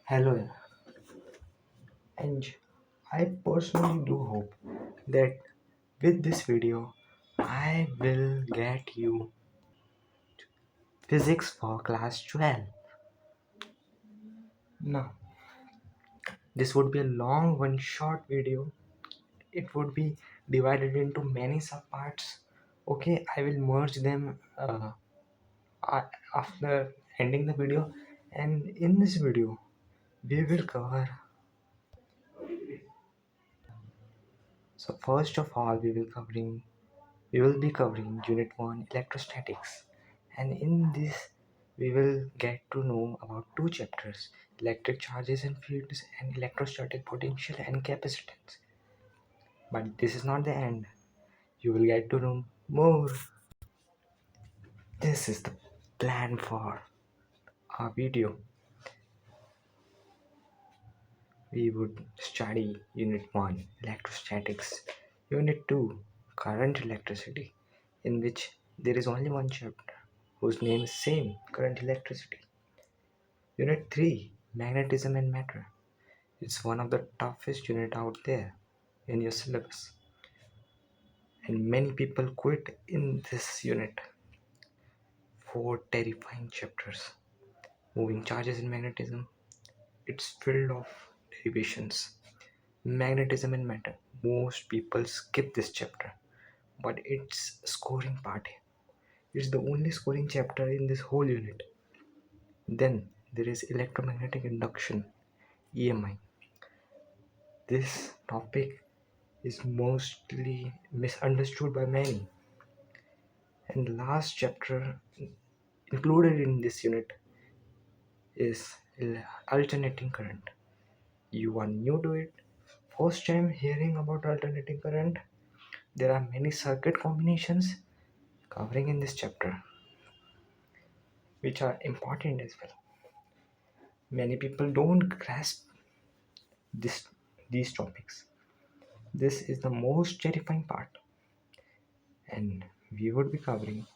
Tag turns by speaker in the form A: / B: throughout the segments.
A: Hello, and I personally do hope that with this video I will get you physics for class 12. Now, this would be a long one short video. It would be divided into many subparts. Okay, I will merge them after ending the video, and in this video we will cover. So first of all, we will be covering Unit 1 Electrostatics, and in this we will get to know about two chapters: electric charges and fields and electrostatic potential and capacitance. But this is not the end. You will get to know more. This is the plan for our video. We would study Unit 1 Electrostatics, Unit 2 Current Electricity, in which there is only one chapter whose name is same, Current Electricity. Unit 3 Magnetism and Matter. It's one of the toughest unit out there in your syllabus, and many people quit in this unit. Four terrifying chapters. Moving charges in magnetism. It's filled of derivations. Magnetism and matter. Most people skip this chapter, but it's scoring part. It's the only scoring chapter in this whole unit. Then there is electromagnetic induction, EMI. This topic is mostly misunderstood by many. And the last chapter included in this unit is alternating current. You are new to it, first time hearing about alternating current. There are many circuit combinations covering in this chapter, which are important as well. Many people don't grasp this these topics. This is the most terrifying part, and we would be covering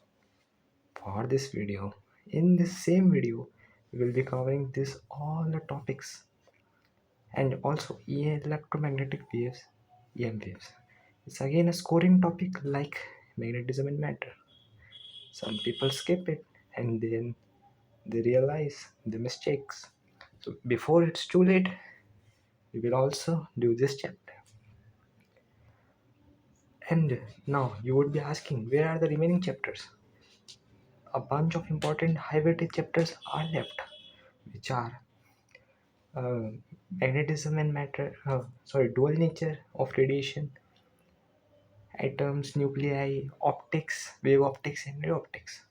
A: for this video. In this same video, we will be covering this all the topics, and also electromagnetic waves, EM waves. It's again a scoring topic like magnetism and matter. Some people skip it and then they realize the mistakes. So before it's too late, we will also do this chapter. And now you would be asking, where are the remaining chapters? A bunch of important high weighted chapters are left, which are uh, magnetism and matter, dual nature of radiation, atoms, nuclei, optics, wave optics, and ray optics.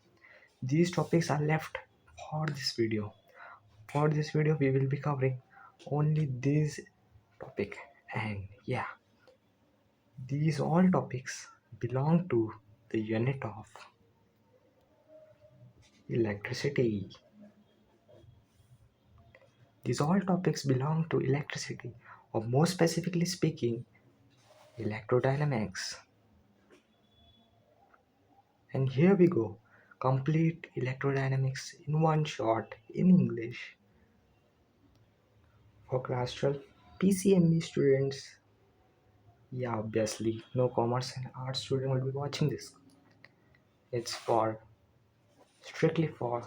A: These topics are left for this video. For this video, we will be covering only this topic, and yeah, these all topics belong to the unit of electricity. These all topics belong to electricity, or more specifically speaking, electrodynamics. And here we go, complete electrodynamics in one shot in English for class 12 PCME students. Yeah, obviously, no commerce and art student will be watching this. It's for strictly for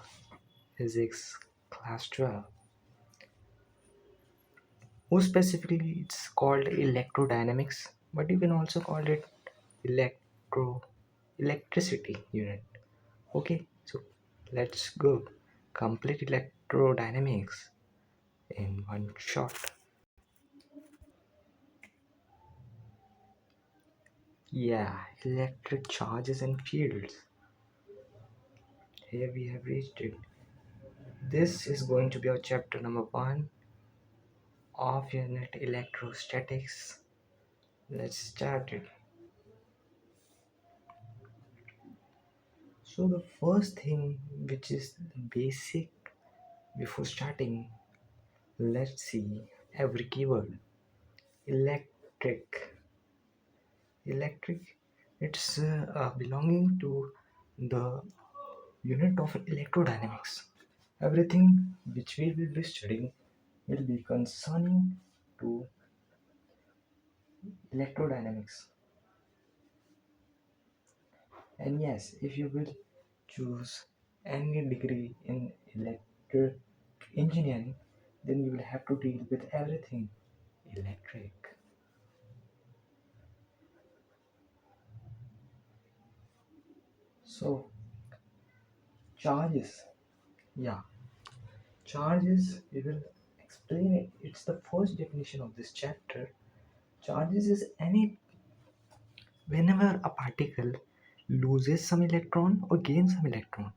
A: physics class 12. More specifically, it's called electrodynamics, but you can also call it electro electricity unit. Okay, so let's go. Complete electrodynamics in one shot. Yeah, electric charges and fields. Here we have reached it. This is going to be our chapter number 1 of unit electrostatics. Let's start it. So the first thing, which is the basic before starting, let's see every keyword. Electric. Electric, it's belonging to the unit of electrodynamics. Everything which we will be studying will be concerning to electrodynamics. And yes, if you will choose any degree in electric engineering, then you will have to deal with everything electric. So, charges, yeah, charges, we will explain it. It's the first definition of this chapter. Charges is any whenever a particle loses some electron or gains some electron,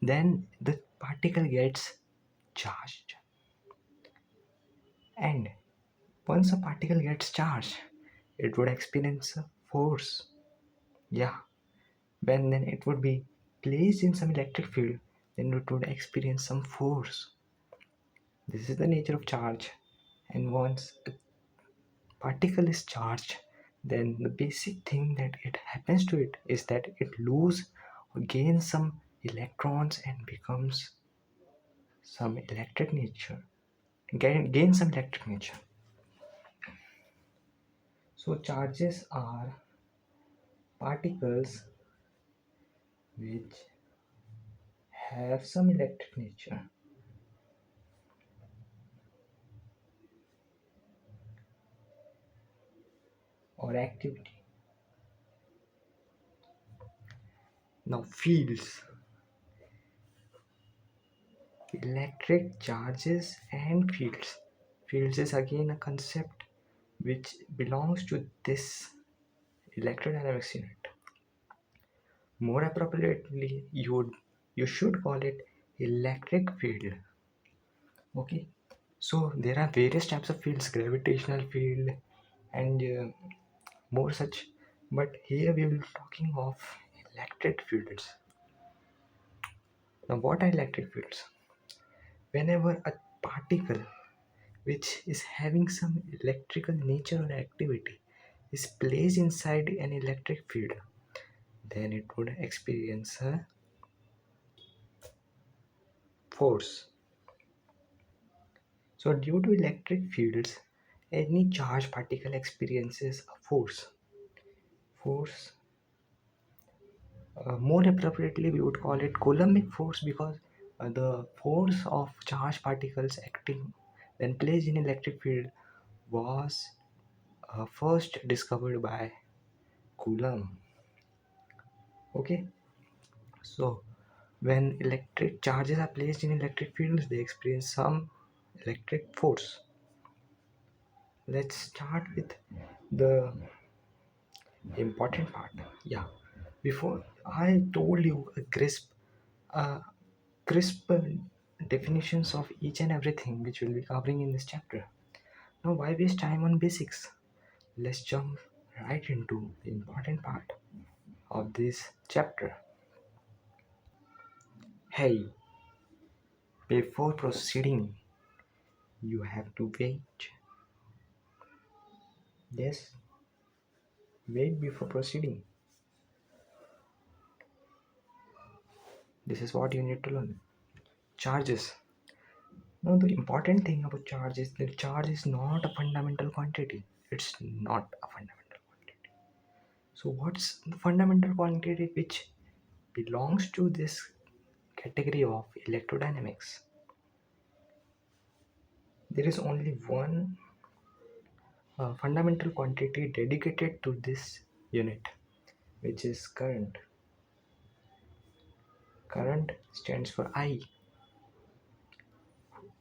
A: then the particle gets charged. And once a particle gets charged, it would experience a force. Yeah, when then it would be placed in some electric field, then it would experience some force. This is the nature of charge. And once a particle is charged, then the basic thing that it happens to it is that it loses or gains some electrons and becomes some electric nature. Gain some electric nature. So charges are particles which have some electric nature or activity. Now fields, electric charges and fields. Fields is again a concept which belongs to this electrodynamics unit. More appropriately, you should call it electric field. Okay. So there are various types of fields, gravitational field and more such. But here we will be talking of electric fields. Now what are electric fields? Whenever a particle which is having some electrical nature or activity is placed inside an electric field, then it would experience a force. So due to electric fields, any charged particle experiences a force. Force, more appropriately, we would call it Coulombic force because the force of charged particles acting when placed in electric field was first discovered by Coulomb. Okay, so when electric charges are placed in electric fields, they experience some electric force. Let's start with the important part. Yeah, before I told you uh, crisp definitions of each and everything which we'll be covering in this chapter. Now, why waste time on basics? Let's jump right into the important part of this chapter. Hey, before proceeding, you have to wait. Yes, wait before proceeding. This is what you need to learn. Charges. Now, the important thing about charge is that charge is not a fundamental quantity. It's not a fundamental quantity. So, what's the fundamental quantity which belongs to this category of electrodynamics? There is only one fundamental quantity dedicated to this unit, which is current. Current stands for I.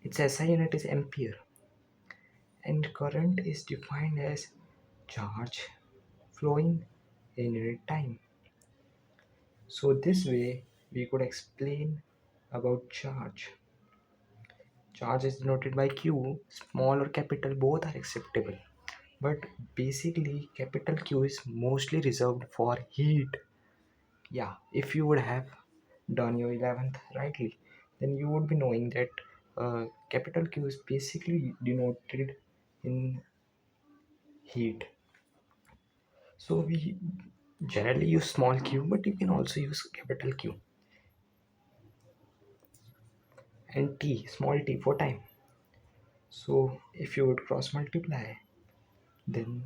A: Its SI unit is ampere, and current is defined as charge flowing in unit time. So this way we could explain about charge. Charge is denoted by Q, small or capital both are acceptable. But basically capital Q is mostly reserved for heat. Yeah, if you would have done your 11th rightly, then you would be knowing that capital Q is basically denoted in heat. So we generally use small q, but you can also use capital Q. And T, small t for time. So if you would cross multiply, then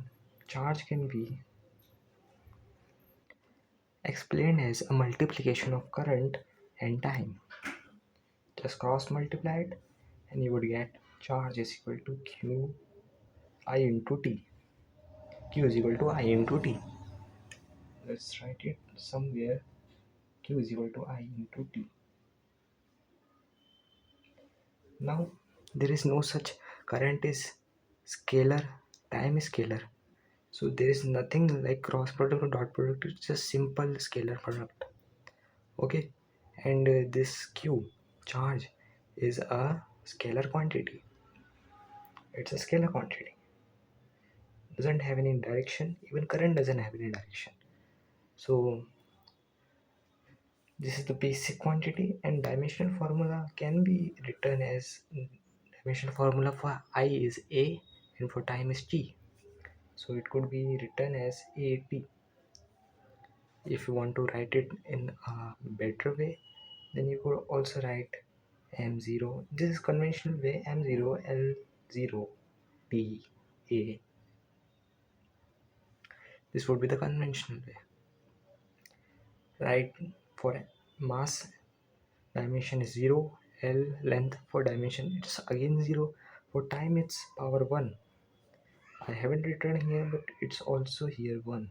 A: charge can be explained as a multiplication of current and time. Just cross multiply it and you would get charge is equal to q I into t. Q is equal to I into t. Let's write it somewhere. Q is equal to I into t. Now there is no such current is scalar, time is scalar. So there is nothing like cross product or dot product. It's just simple scalar product. Okay, and this Q charge is a scalar quantity. It's a scalar quantity. Doesn't have any direction. Even current doesn't have any direction. So this is the basic quantity, and dimensional formula can be written as dimensional formula for I is A and for time is T. So it could be written as AT. If you want to write it in a better way, then you could also write M0. This is conventional way, M0 L0 T A. This would be the conventional way. Right, for mass dimension is 0, L length for dimension it's again 0, for time it's power 1. I haven't written here but it's also here 1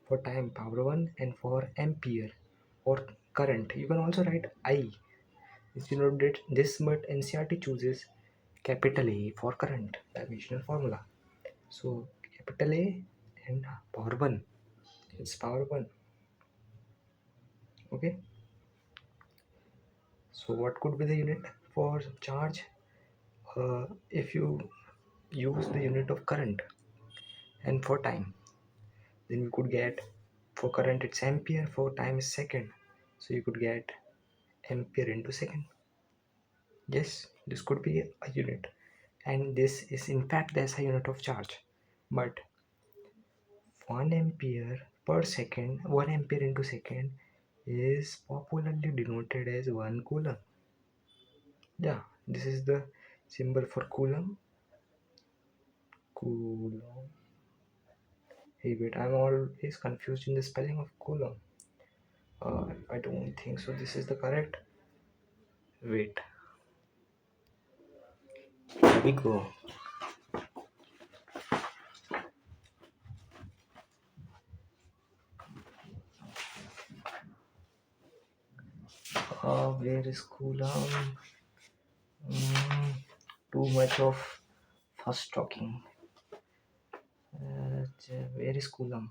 A: for time power 1, and for ampere or current you can also write I. If you know this, but NCRT chooses capital A for current dimensional formula. So capital A and power 1, it's power 1. Okay, so what could be the unit for charge? If you use the unit of current, and for time, then you could get, for current it's ampere, for time is second, so you could get ampere into second. Yes, this could be a unit, and this is in fact the SI unit of charge. But 1 ampere per second, 1 ampere into second is popularly denoted as 1 coulomb. Yeah, this is the symbol for coulomb. Coulomb. Hey, wait, I'm always confused in the spelling of coulomb. I don't think so. This is the correct. Wait, here we go. Where is coulomb? Too much of fast talking. Where is coulomb?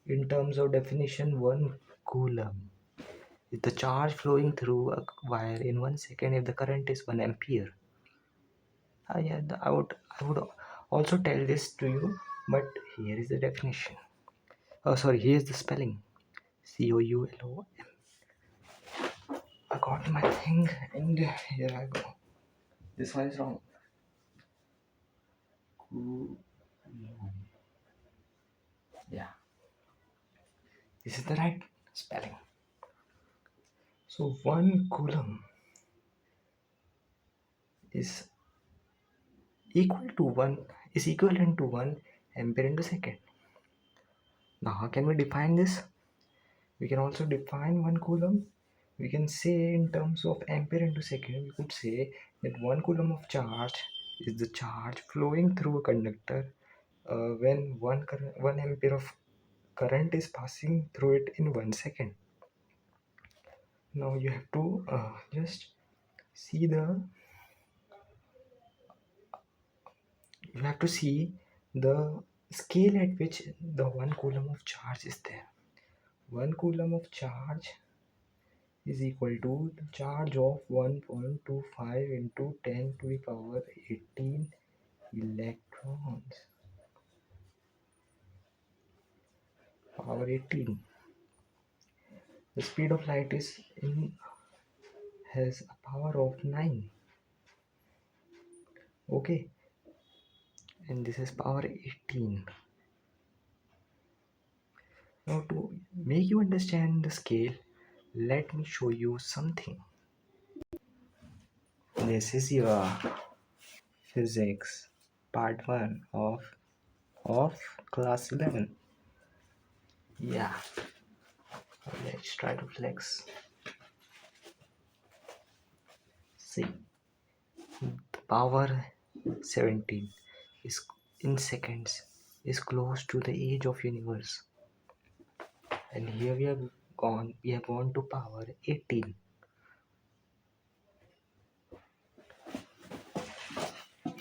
A: In terms of definition, 1 coulomb is the charge flowing through a wire in 1 second if the current is 1 ampere. Yeah, I would also tell this to you, but here is the definition. Oh, sorry, here is the spelling. COULOM. I got my thing, and here I go. This one is wrong. Coulomb. Yeah, this is the right spelling. So 1 coulomb is equivalent to 1 ampere into second. Now how can we define this? We can also define 1 coulomb. We can say in terms of ampere into second, we could say that 1 coulomb of charge is the charge flowing through a conductor when 1 ampere of current is passing through it in 1 second. Now you have to just see the you have to see the scale at which the 1 coulomb of charge is there. 1 coulomb of charge is equal to the charge of 1.25 into 10 to the power 18 electrons. Power 18. The speed of light has a power of 9. Okay, and this is power 18. Now to make you understand the scale, let me show you something. This is your physics part 1 of class 11. Yeah, let's try to flex. See, the power 17 is in seconds is close to the age of universe, and here we have gone to power 18.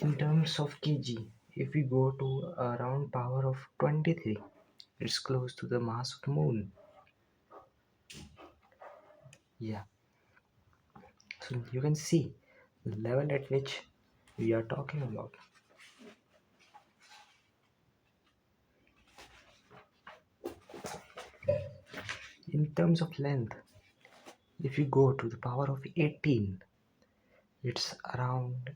A: In terms of kg, if we go to around power of 23, it's close to the mass of moon. Yeah, so you can see the level at which we are talking about. In terms of length, if you go to the power of 18, it's around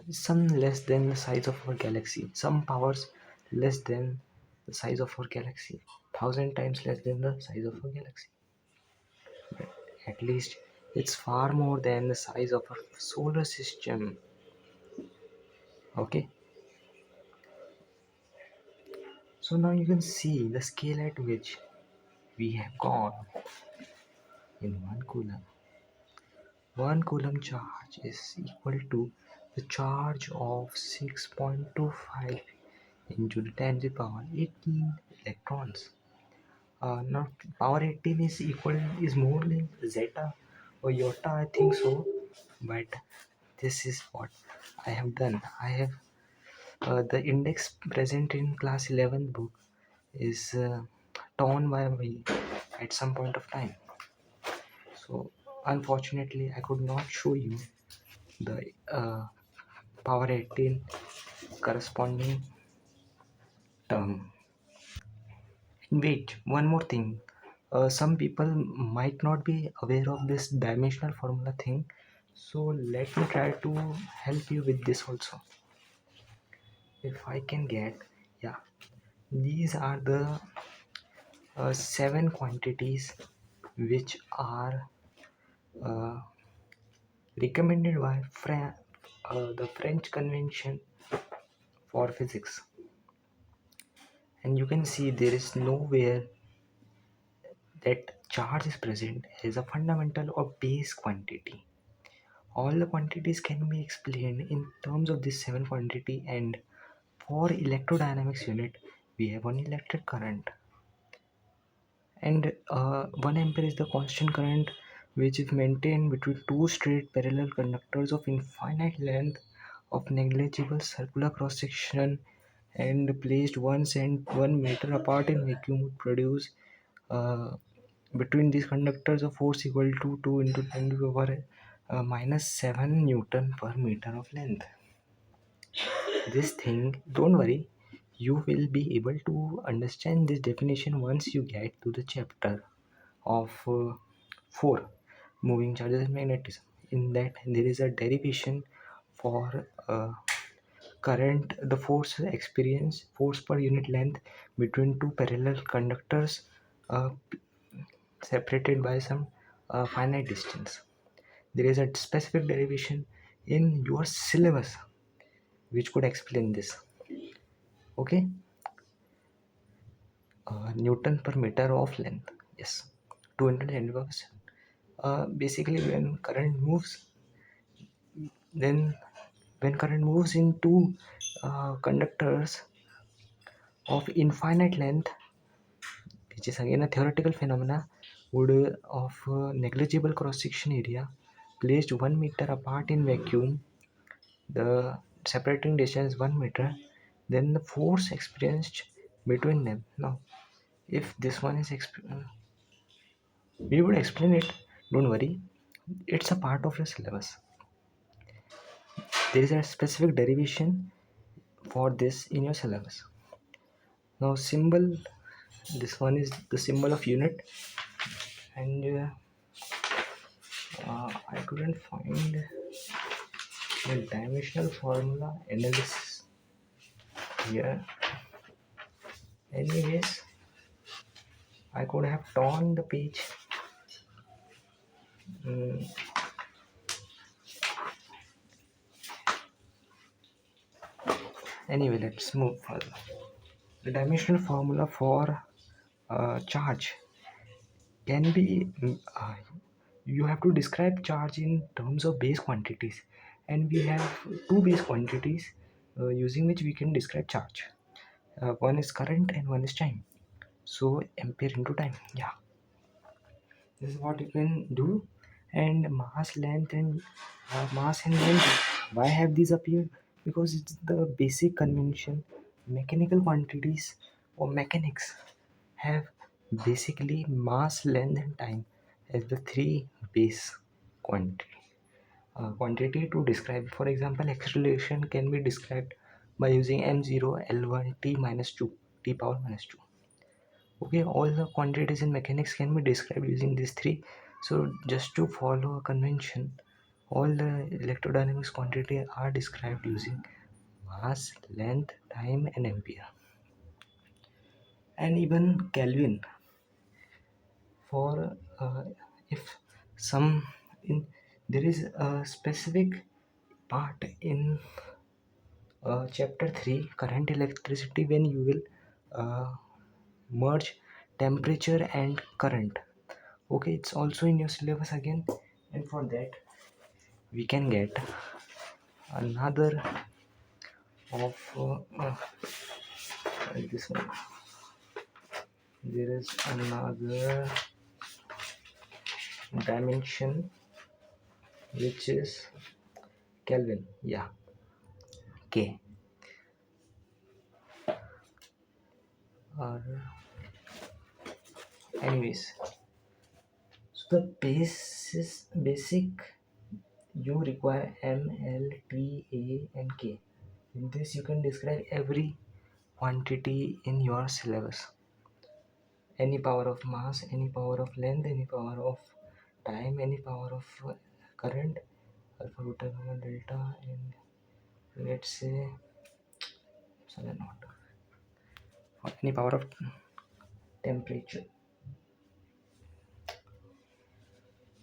A: some less than the size of our galaxy. Some powers less than the size of our galaxy. 1,000 times less than the size of our galaxy. But at least it's far more than the size of our solar system. Okay. So now you can see the scale at which we have gone in 1 coulomb. 1 coulomb charge is equal to the charge of 6.25 into the 10 to the power 18 electrons. Now power 18 is more like zeta or iota, I think so. But this is what I have done. I have the index present in class 11 book is torn by me at some point of time. So unfortunately, I could not show you the power 18 corresponding term. Wait, one more thing. Some people might not be aware of this dimensional formula thing, so let me try to help you with this also. If I can get, yeah, these are the 7 quantities which are uh, recommended by the French Convention for Physics. And you can see there is nowhere that charge is present as a fundamental or base quantity. All the quantities can be explained in terms of this 7 quantity, and for electrodynamics unit we have one electric current, and 1 ampere is the constant current which is maintained between two straight parallel conductors of infinite length of negligible circular cross section and placed 1 meter apart in vacuum would produce uh, between these conductors a force equal to 2 into 10 to the power minus 7 newton per meter of length. This thing, don't worry, you will be able to understand this definition once you get to the chapter of 4, moving charges and magnetism. In that there is a derivation for current, the force per unit length between two parallel conductors uh, separated by some finite distance. There is a specific derivation in your syllabus which could explain this. Okay, Newton per meter of length. Yes, 200 centimeters. Basically, then when current moves into conductors of infinite length, which is again a theoretical phenomena, would of negligible cross section area placed 1 meter apart in vacuum, the separating distance 1 meter, then the force experienced between them. Now, if this one is we would explain it. Don't worry, it's a part of your syllabus. There is a specific derivation for this in your syllabus. Now, symbol. This one is the symbol of unit, and I couldn't find the dimensional formula analysis here. Anyways, I could have torn the page Mm, anyway, let's move further. The dimensional formula for charge can be you have to describe charge in terms of base quantities, and we have two base quantities using which we can describe charge. One is current and one is time. So ampere into time. Yeah, this is what you can do. And mass, length, and mass and length. Why have these appeared? Because it's the basic convention. Mechanical quantities or mechanics have basically mass, length, and time as the three base quantity to describe. For example, acceleration can be described by using m0 l1 t minus 2 t power minus 2. Okay, all the quantities in mechanics can be described using these three. So just to follow a convention, all the electrodynamics quantity are described using mass, length, time, and ampere. And even Kelvin for if some in there is a specific part in chapter 3 current electricity when you will uh, merge temperature and current. Okay, it's also in your syllabus again, and for that we can get another of this one. There is another dimension which is Kelvin. Yeah, K. Or anyways, so the basic you require M, L, T, A, and K. In this, you can describe every quantity in your syllabus. Any power of mass, any power of length, any power of time, any power of current, alpha, beta, gamma, delta, and let's say solenoid, or any power of temperature.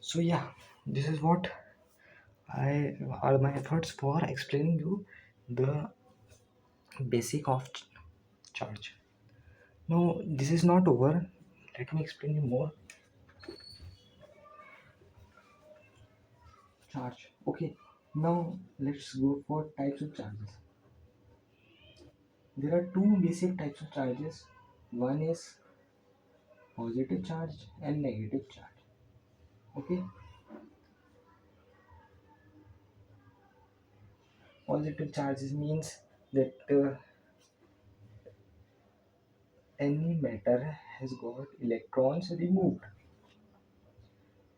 A: So yeah, this is what I are my efforts for explaining you the basic of charge. Now this is not over. Let me explain you more. Charge. Okay. Now let's go for types of charges. There are two basic types of charges. One is positive charge and negative charge. Okay. Positive charges means that any matter has got electrons removed.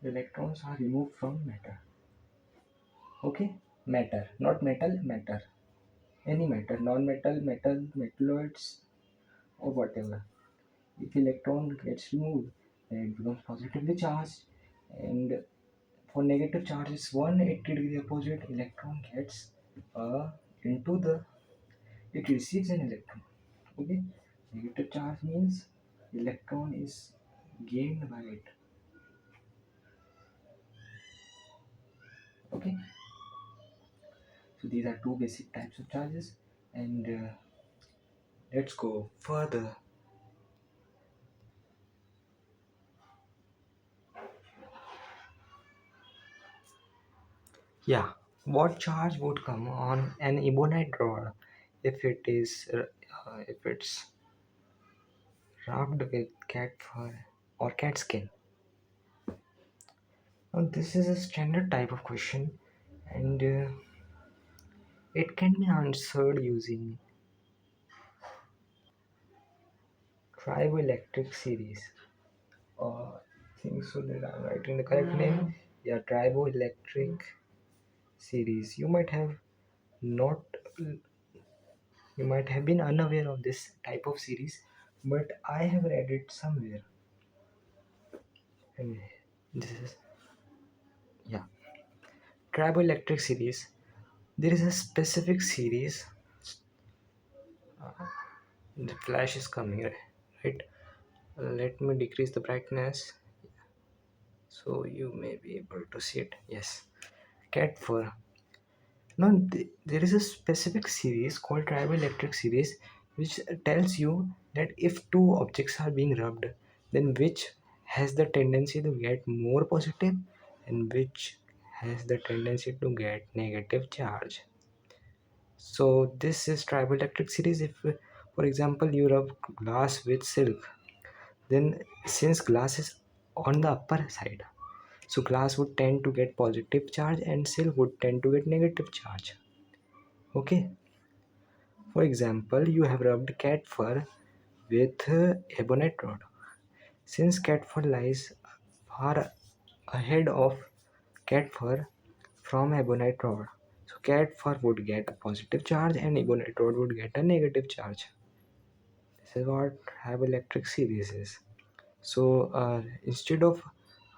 A: The electrons are removed from matter. Okay. Matter, not metal, matter. Any matter, non-metal, metal, metalloids, or whatever. If electron gets removed, then it becomes positively charged, and for negative charge is 180-degree opposite. Electron gets into the it receives an electron. Okay, negative charge means electron is gained by it. Okay, so these are two basic types of charges, and let's go further. Yeah, what charge would come on an ebonite rod if it's rubbed with cat fur or cat skin? Now, this is a standard type of question, and it can be answered using triboelectric series. I think so that I'm writing the correct name. Yeah, triboelectric series. Not, you might have been unaware of this type of series, but I have read it somewhere. And this is yeah, triboelectric series. There is a specific series. The flash is coming, right? Let me decrease the brightness. So you may be able to see it. Yes, cat fur. Now there is a specific series called triboelectric series, which tells you that if two objects are being rubbed, then which has the tendency to get more positive and which has the tendency to get negative charge. So this is triboelectric series. If, for example, you rub glass with silk, then since glass is on the upper side, so glass would tend to get positive charge and silk would tend to get negative charge. Okay. For example, you have rubbed cat fur with ebonite rod. Since cat fur lies far ahead of cat fur from ebonite rod, so cat fur would get a positive charge and ebonite rod would get a negative charge. This is what electric series is. So instead of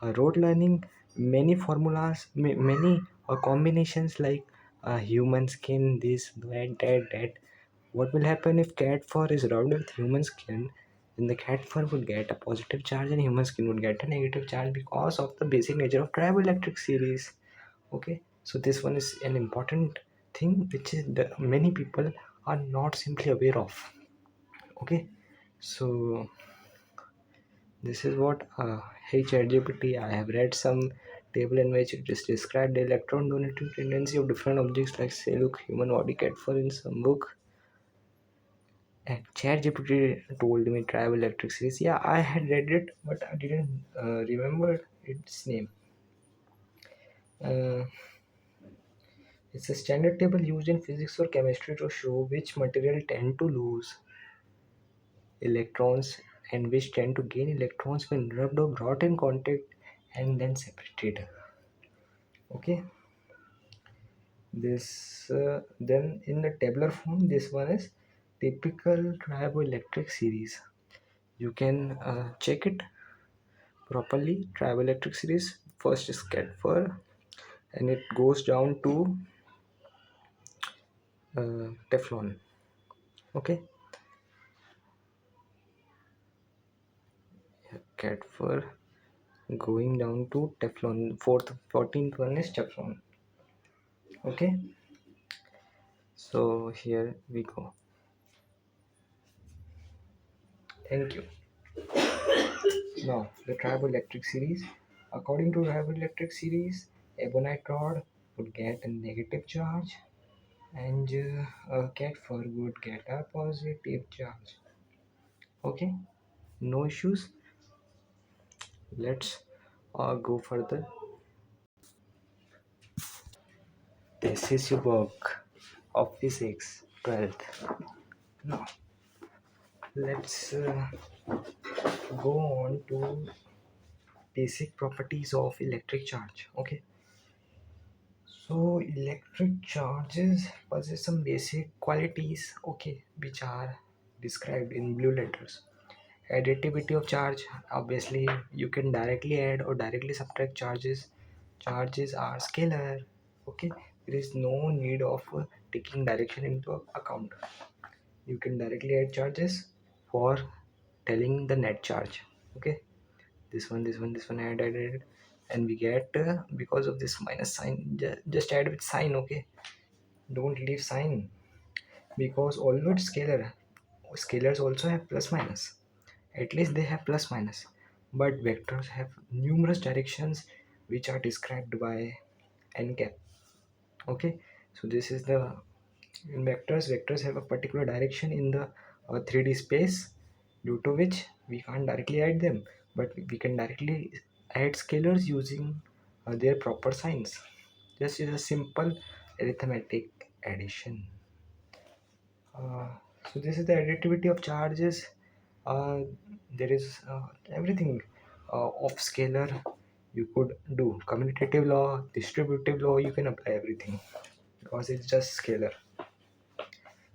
A: rote learning, many formulas, many combinations like human skin, this, that. What will happen if cat fur is rubbed with human skin? Then the cat fur would get a positive charge and human skin would get a negative charge because of the basic nature of triboelectric series. Okay, so this one is an important thing which is the many people are not simply aware of. Okay, so this is what hey ChatGPT, I have read some table in which it is described the electron donating tendency of different objects like silk, human body, cat fur in some book. And ChatGPT told me triboelectric series. Yeah, I had read it, but I didn't remember its name. Uh, it's a standard table used in physics or chemistry to show which material tend to lose electrons and which tend to gain electrons when rubbed or brought in contact and then separated. Okay, this then in the tabular form, this one is typical triboelectric series. You can check it properly. Triboelectric series first is cat fur and it goes down to Teflon. Okay, cat fur going down to Teflon. Fourth, 14th one is Teflon. Okay, so here we go. Thank you. Now the triboelectric series. According to triboelectric series, ebonite rod would get a negative charge and a cat fur would get a positive charge. Okay, no issues. Let's go further. This is your book of physics 12th. Now let's go on to basic properties of electric charge. Okay, so electric charges possess some basic qualities, okay, which are described in blue letters. Additivity of charge, obviously you can directly add or directly subtract charges. Charges are scalar. Okay, there is no need of taking direction into account. You can directly add charges for telling the net charge. Okay, this one add, and we get because of this minus sign, just add with sign. Okay, don't leave sign, because although it's scalar, scalars also have plus minus. At least they have plus minus, but vectors have numerous directions which are described by n cap. Okay, so this is the in vectors have a particular direction in the 3D space, due to which we can't directly add them, but we can directly add scalars using their proper signs. This is a simple arithmetic addition. uh, so this is the additivity of charges. uh, there is everything of scalar you could do. Commutative law, distributive law, you can apply everything because it's just scalar.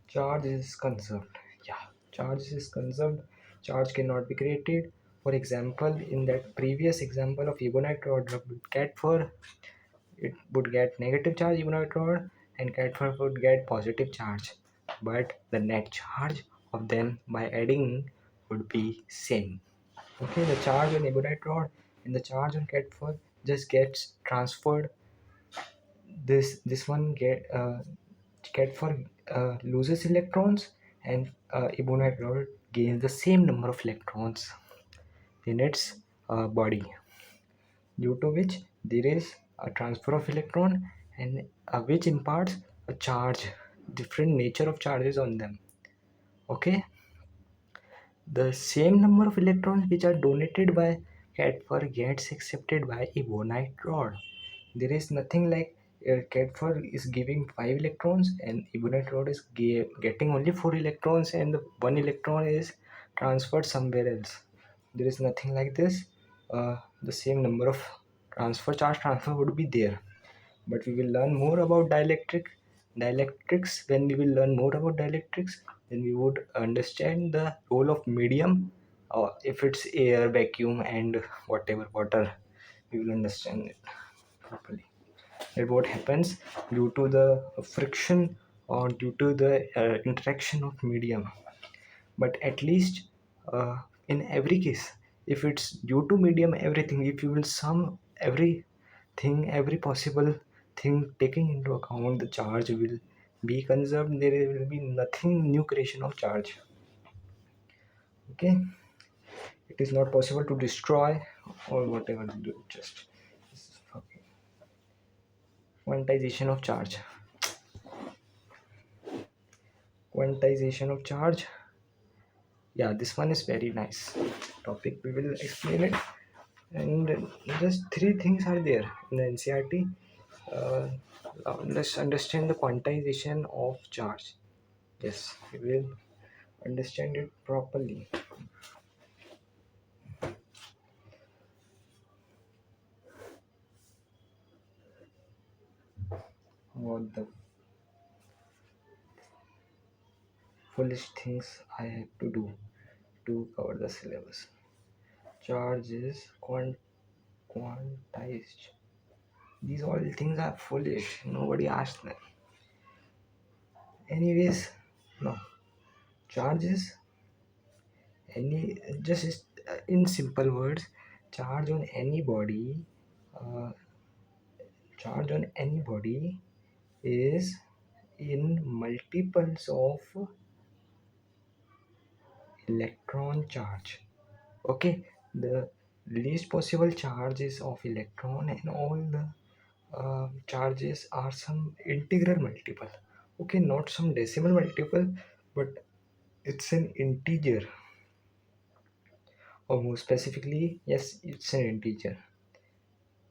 A: Charge is conserved. Yeah, charge is conserved. Charge cannot be created. For example, in that previous example of ebonite rod rubbed with cat fur, it would get negative charge ebonite rod and cat fur would get positive charge. But the net charge of them by adding would be same. Okay, the charge on ebonite rod and the charge on cat4 just gets transferred. This one cat4 loses electrons, and ebonite rod gains the same number of electrons in its body, due to which there is a transfer of electron, and which imparts a charge, different nature of charges on them. Okay, the same number of electrons which are donated by cat4 gets accepted by ebonite rod. There is nothing like cat4 is giving 5 electrons and ebonite rod is getting only 4 electrons, and the 1 electron is transferred somewhere else. There is nothing like this. The same number of charge transfer would be there. But we will learn more about dielectrics. When we will learn more about dielectrics, then we would understand the role of medium, or if it's air, vacuum, and whatever water, we will understand it properly. That what happens due to the friction or due to the interaction of medium. But at least in every case, if it's due to medium, everything, if you will sum everything, every possible thing taking into account, the charge will be conserved. There will be nothing new creation of charge. Okay, it is not possible to destroy or whatever. Just quantization of charge. Quantization of charge, yeah, this one is very nice topic. We will explain it, and just three things are there in the ncrt. Let's understand the quantization of charge. Yes, we will understand it properly. What the foolish things I have to do to cover the syllabus. Charge is quantized. These all things are foolish, nobody asked them. Anyways, no, charge is any, just in simple words, charge on any body, uh, charge on any body is in multiples of electron charge. Okay, the least possible charge is of electron, and all the charges are some integral multiple. Okay, not some decimal multiple, but it's an integer, or more specifically, yes, it's an integer.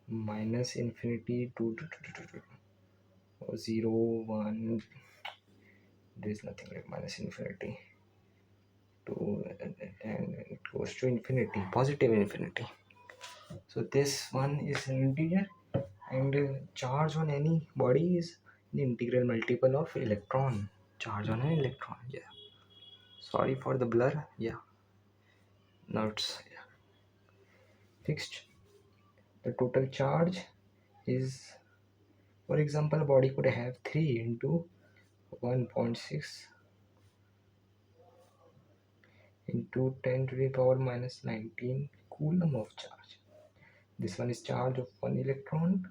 A: Minus infinity to 0 1, there's nothing like minus infinity to, and it goes to infinity, positive infinity. So this one is an integer, and charge on any body is the integral multiple of electron charge on an electron. Yeah, sorry for the blur. Yeah, now it's, yeah, fixed. The total charge is, for example, a body could have 3 into 1.6 into 10 to the power minus 19 coulomb of charge. This one is charge of 1 electron,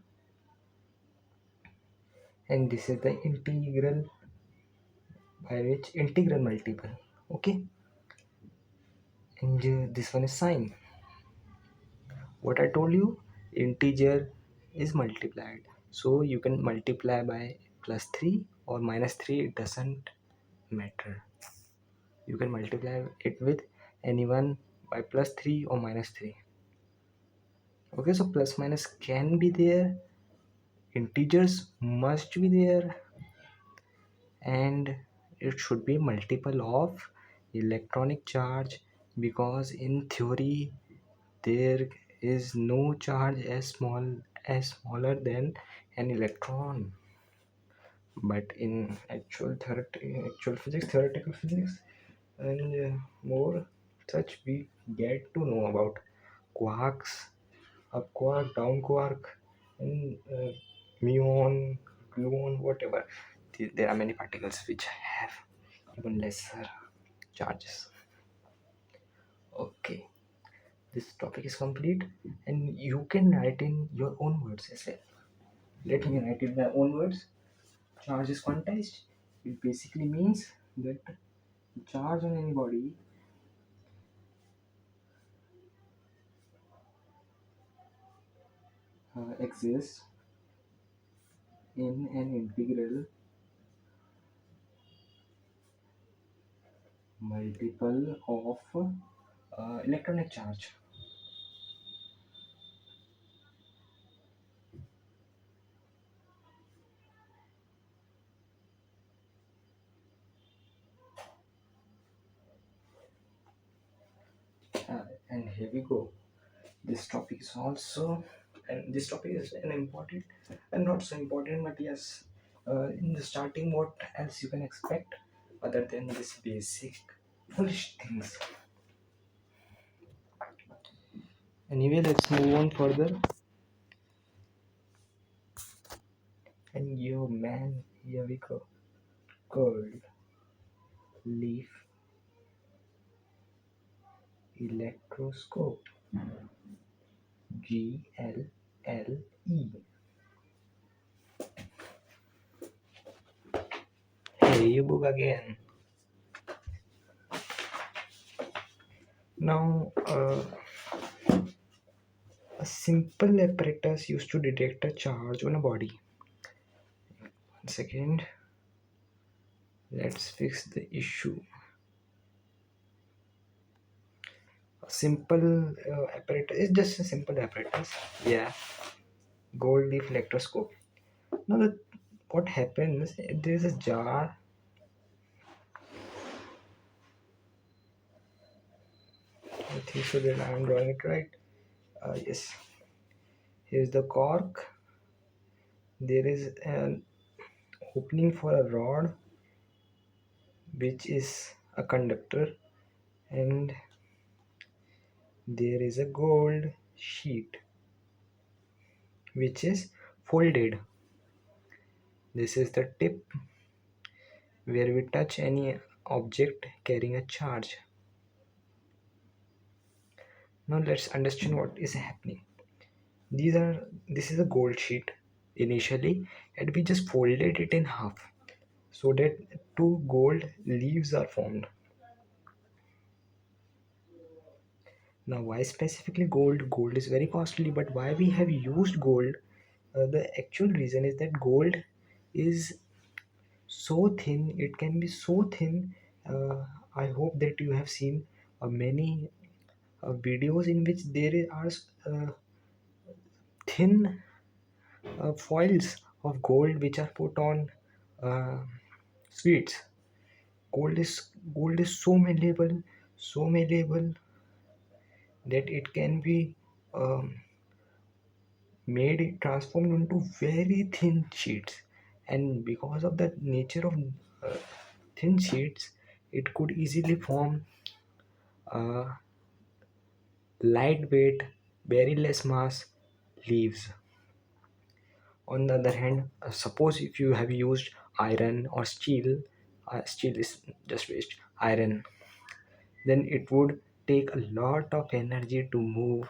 A: and this is the integral, by which integral multiple. Okay, and this one is sign. What I told you, integer is multiplied, so you can multiply by plus 3 or minus 3, it doesn't matter. You can multiply it with anyone by plus 3 or minus 3. Okay, so plus minus can be there, integers must be there, and it should be multiple of electronic charge, because in theory there is no charge as smaller than an electron. But in actual physics, theoretical physics, and more such, we get to know about quarks, up quark, down quark, and muon, gluon, whatever. There are many particles which have even lesser charges. Okay, This topic is complete, and you can write in your own words as well. Let me write in my own words. Charge is quantized. It basically means that the charge on any body exists in an integral multiple of electronic charge. And here we go. This topic is also, and this topic is an important and not so important, but yes, in the starting, what else you can expect other than this basic foolish things? Anyway, let's move on further. And yo, man, here we go. Curled leaf electroscope. GLLE. Hey, you book again. Now, a simple apparatus used to detect a charge on a body. 1 second, let's fix the issue. A simple apparatus is just a simple apparatus. Yeah, gold leaf electroscope. Now, what happens? There is a jar. I think so that I am drawing it right. Yes, here's the cork. There is an opening for a rod, which is a conductor, and there is a gold sheet which is folded. This is the tip where we touch any object carrying a charge. Now let's understand what is happening. This is a gold sheet initially, and we just folded it in half so that two gold leaves are formed. Now, why specifically gold? Gold is very costly, but why we have used gold? The actual reason is that gold is so thin, it can be so thin. I hope that you have seen many videos in which there are thin foils of gold which are put on uh, sweets. Gold is so malleable that it can be um, made transformed into very thin sheets, and because of the nature of uh, thin sheets, it could easily form uh, lightweight, very less mass leaves. On the other hand, suppose if you have used iron or steel, steel is just waste, iron, then it would take a lot of energy to move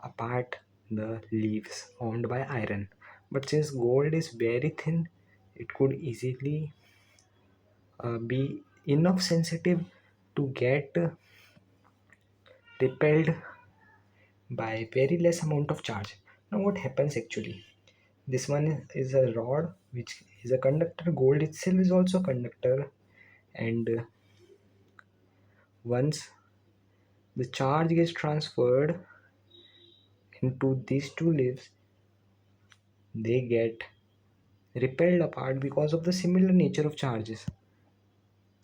A: apart the leaves formed by iron. But since gold is very thin, it could easily be enough sensitive to get repelled by very less amount of charge. Now, what happens actually? This one is a rod which is a conductor. Gold itself is also a conductor, and once the charge gets transferred into these two leaves, they get repelled apart because of the similar nature of charges.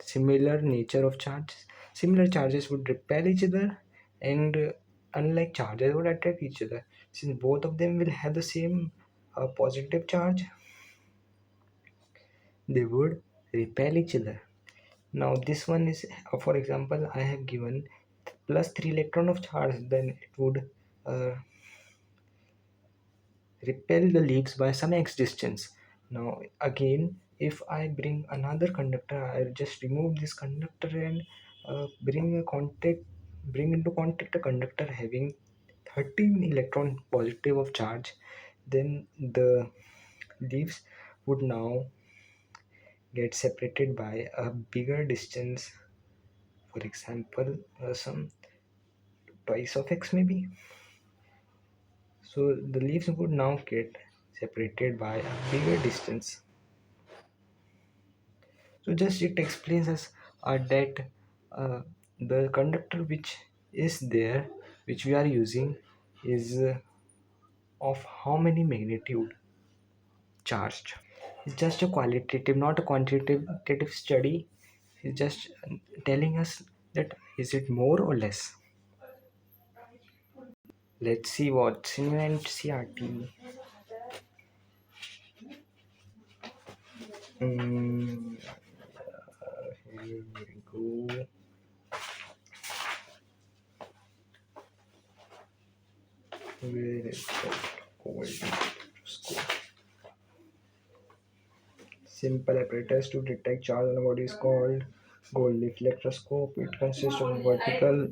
A: Similar nature of charges. Similar charges would repel each other, and unlike charges would attract each other. Since both of them will have the same positive charge, they would repel each other. Now this one is, for example, I have given plus 3 electron of charge, then it would uh, repel the leaves by some x distance. Now again, if I bring another conductor, I'll just remove this conductor and bring a contact bring into contact a conductor having 13 electron positive of charge, then the leaves would now get separated by a bigger distance, for example some twice of x maybe. So the leaves would now get separated by a bigger distance. So just it explains us that uh, the conductor which is there, which we are using, is of how many magnitude charged. It's just a qualitative, not a quantitative study. It's just telling us that is it more or less. Let's see what's in your NCRT. Mm, here we go. Where is that gold microscope? Simple apparatus to detect charge on a body is called gold leaf electroscope. It consists of a vertical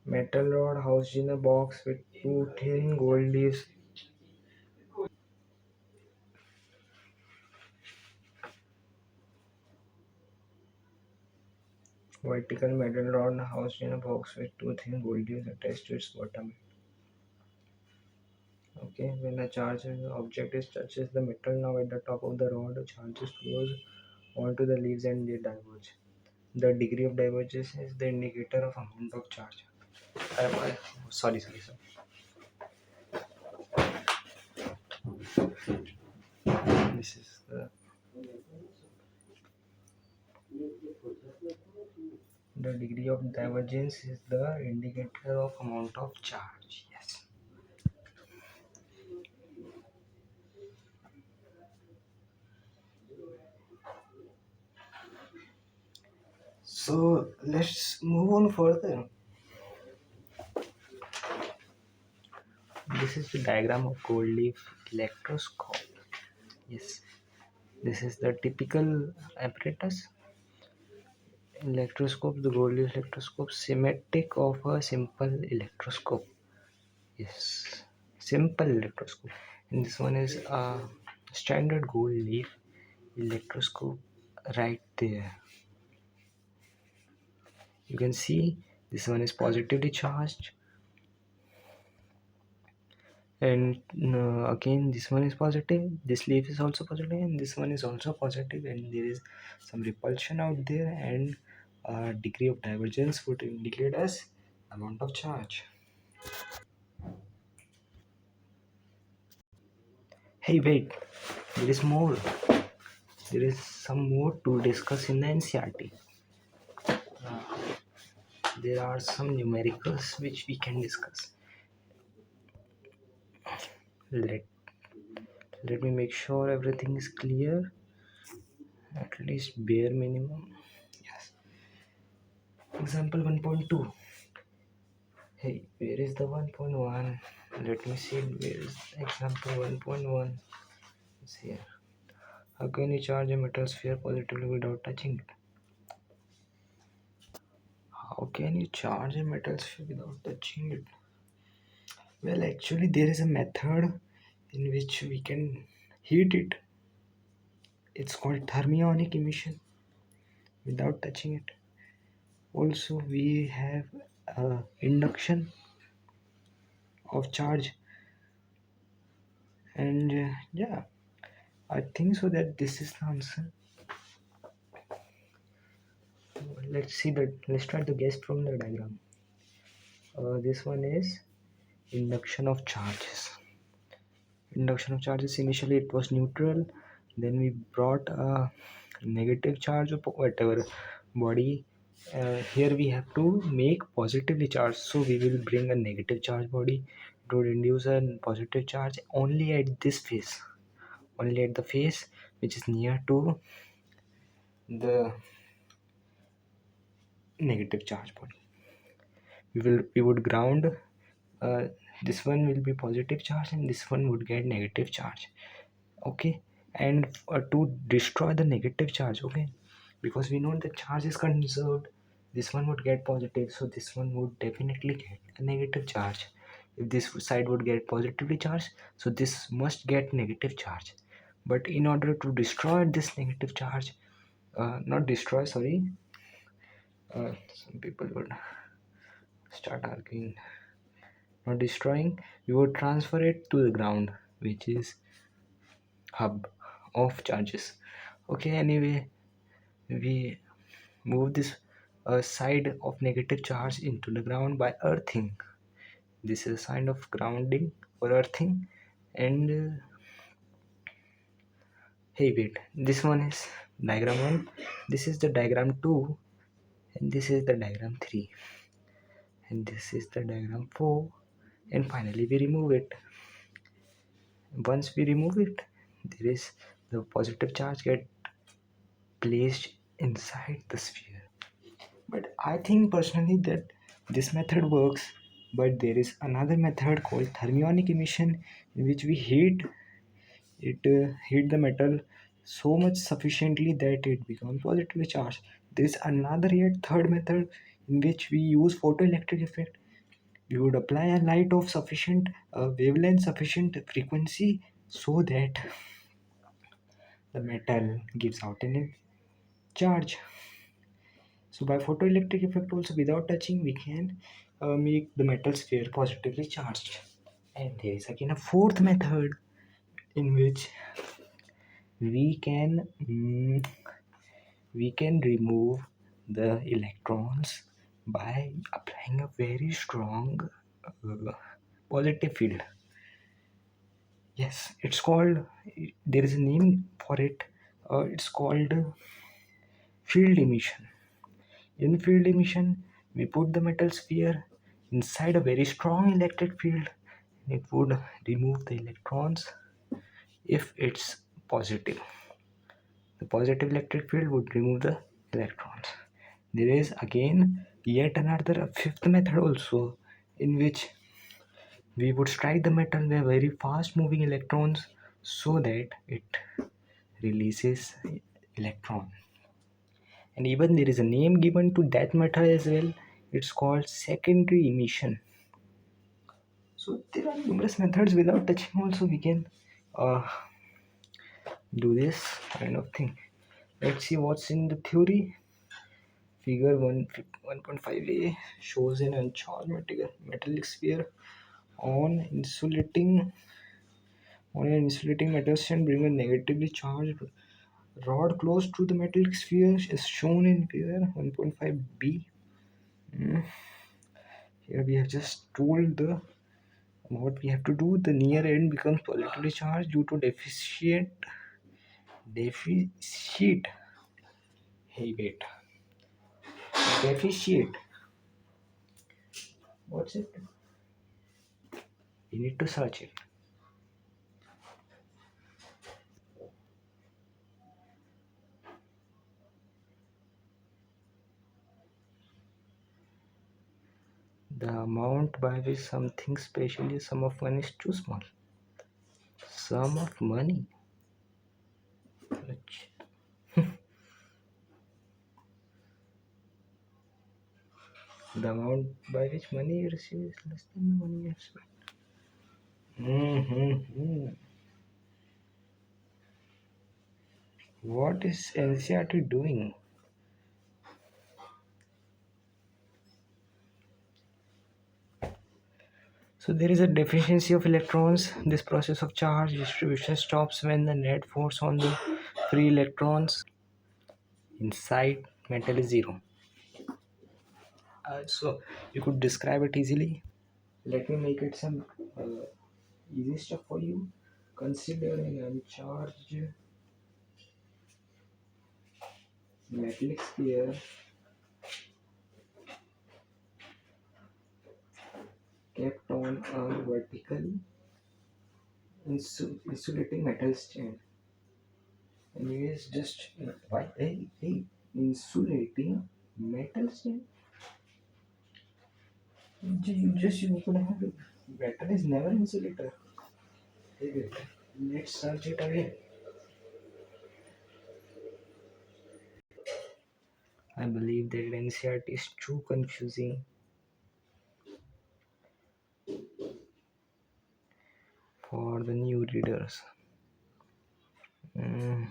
A: metal rod housed in a box with two thin gold leaves. Vertical metal rod housed in a box with two thin gold leaves attached to its bottom. Okay, when a charged object is touches the metal now at the top of the rod, the charges flows onto the leaves and they diverge. The degree of divergence is the indicator of amount of charge. Sorry. This is the degree of divergence is the indicator of amount of charge. Yes. So let's move on further. This is the diagram of gold leaf electroscope. Yes, this is the typical apparatus. Electroscope, the gold leaf electroscope, schematic of a simple electroscope. Yes, simple electroscope. And this one is a standard gold leaf electroscope right there. You can see this one is positively charged, and again this one is positive, this leaf is also positive, and this one is also positive, and there is some repulsion out there, and degree of divergence would indicate as amount of charge. Hey, wait, there is more. There is some more to discuss in the NCRT. There are some numericals which we can discuss. Let let me make sure everything is clear, at least bare minimum. Yes. Example 1.2. Hey, where is the 1.1? Let me see where is example 1.1. It's here. How can you charge a metal sphere positively without touching it? How can you charge a metal sphere without touching it? Well, actually, there is a method in which we can heat it. It's called thermionic emission without touching it. Also, we have induction of charge, and yeah, I think so that this is the answer. Let's try to guess from the diagram. This one is induction of charges. Induction of charges, initially it was neutral, then we brought a negative charge of whatever body. Here we have to make positively charged, so we will bring a negative charge body. It would induce a positive charge only at this face, only at the face which is near to the negative charge body. We would ground, uh, this one will be positive charge and this one would get negative charge. Okay, and to destroy the negative charge, okay, because we know the charge is conserved. This one would get positive, so this one would definitely get a negative charge. If this side would get positively charged, so this must get negative charge. But in order to destroy this negative charge, not destroy, sorry, some people would start arguing, not destroying, we would transfer it to the ground, which is hub of charges. Okay, anyway, we move this side of negative charge into the ground by earthing. This is a sign of grounding or earthing. And hey, wait, this one is diagram 1, this is the diagram 2, and this is the diagram 3, and this is the diagram 4, and finally we remove it. Once we remove it, there is the positive charge get placed inside the sphere. But I think personally that this method works, but there is another method called thermionic emission, in which we heat the metal so much sufficiently that it becomes positively charged. There is another yet third method in which we use photoelectric effect. We would apply a light of sufficient wavelength, sufficient frequency, so that the metal gives out a charge. So by photoelectric effect also, without touching, we can make the metal sphere positively charged. And there is again a fourth method in which we can we can remove the electrons by applying a very strong positive field. Yes, it's called, there is a name for it. It's called field emission. In field emission, we put the metal sphere inside a very strong electric field, and it would remove the electrons if it's positive. The positive electric field would remove the electrons. There is again yet another fifth method also, in which we would strike the metal with very fast moving electrons so that it releases electron. And even there is a name given to that method as well. It's called secondary emission. So there are numerous methods. Without touching also we can uh, do this kind of thing. Let's see what's in the theory. Figure 1.5a shows an uncharged metallic sphere on insulating on an insulating metal stand. Bring a negatively charged rod close to the metallic sphere is shown in figure 1.5b. Here we have just told the what we have to do. The near end becomes positively charged due to deficit. Hey, wait, deficit. What's it? We need to search it. The amount by which something, especially sum of money, is too small. Sum of money. The amount by which money you receive is less than the money you have spent. What is NCRT doing? So there is a deficiency of electrons. This process of charge distribution stops when the net force on the free electrons inside metal is zero. So you could describe it easily. Let me make it some easy stuff for you. Consider an uncharged metallic sphere kept on a vertical insulating metal stand. And it is just why insulating metal stand. You could have metal is never insulator. Hey, let's search it again. I believe that NCRT is too confusing for the new readers. Mm,